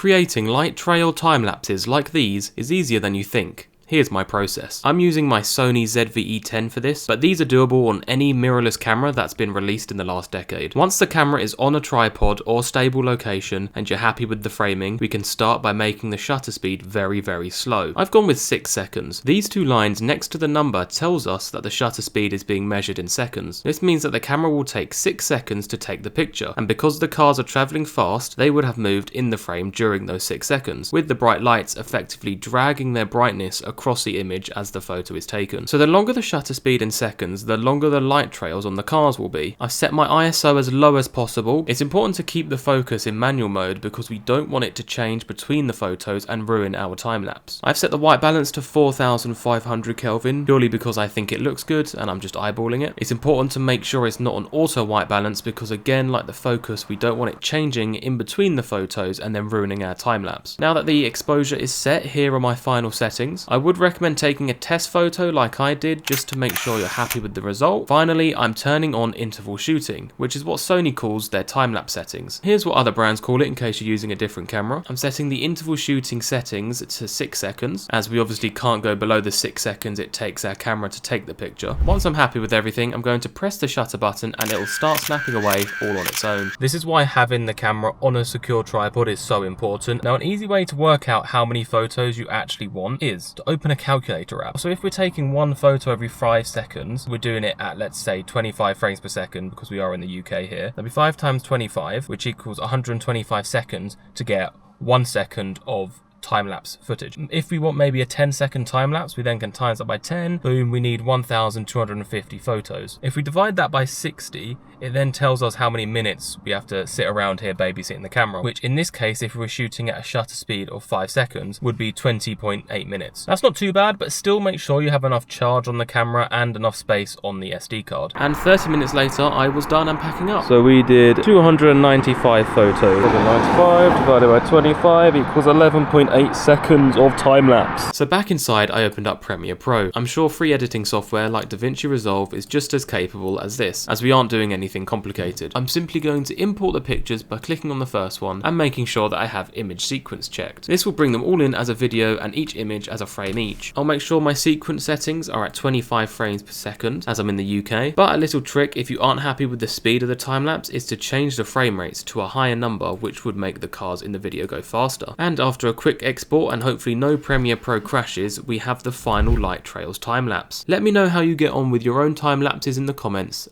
Creating light trail time lapses like these is easier than you think. Here's my process. I'm using my Sony ZV-E10 for this, but these are doable on any mirrorless camera that's been released in the last decade. Once the camera is on a tripod or stable location and you're happy with the framing, we can start by making the shutter speed very, very slow. I've gone with 6 seconds. These two lines next to the number tells us that the shutter speed is being measured in seconds. This means that the camera will take 6 seconds to take the picture, and because the cars are traveling fast, they would have moved in the frame during those 6 seconds, with the bright lights effectively dragging their brightness across the image as the photo is taken. So the longer the shutter speed in seconds, the longer the light trails on the cars will be. I've set my ISO as low as possible. It's important to keep the focus in manual mode because we don't want it to change between the photos and ruin our time lapse. I've set the white balance to 4500 Kelvin purely because I think it looks good and I'm just eyeballing it. It's important to make sure it's not an auto white balance because, again, like the focus, we don't want it changing in between the photos and then ruining our time lapse. Now that the exposure is set, here are my final settings. I would recommend taking a test photo like I did just to make sure you're happy with the result. Finally, I'm turning on interval shooting, which is what Sony calls their time-lapse settings. Here's what other brands call it in case you're using a different camera. I'm setting the interval shooting settings to 6 seconds, as we obviously can't go below the 6 seconds it takes our camera to take the picture. Once I'm happy with everything, I'm going to press the shutter button and it'll start snapping away all on its own. This is why having the camera on a secure tripod is so important. Now, an easy way to work out how many photos you actually want is to open a calculator app. So if we're taking one photo every 5 seconds, we're doing it at, let's say, 25 frames per second because we are in the UK here. That'll be 5 times 25, which equals 125 seconds to get 1 second of time-lapse footage. If we want maybe a 10-second time-lapse, we then can times that by 10. Boom, we need 1,250 photos. If we divide that by 60, it then tells us how many minutes we have to sit around here babysitting the camera, which in this case, if we were shooting at a shutter speed of 5 seconds, would be 20.8 minutes. That's not too bad, but still make sure you have enough charge on the camera and enough space on the SD card. And 30 minutes later, I was done and packing up. So we did 295 photos. 295 divided by 25 equals 11.8 seconds of time lapse. So back inside, I opened up Premiere Pro. I'm sure free editing software like DaVinci Resolve is just as capable as this, as we aren't doing anything complicated. I'm simply going to import the pictures by clicking on the first one and making sure that I have image sequence checked. This will bring them all in as a video and each image as a frame each. I'll make sure my sequence settings are at 25 frames per second as I'm in the UK, but a little trick if you aren't happy with the speed of the time lapse is to change the frame rates to a higher number, which would make the cars in the video go faster. And after a quick export and hopefully no Premiere Pro crashes, we have the final light trails time lapse. Let me know how you get on with your own time lapses in the comments.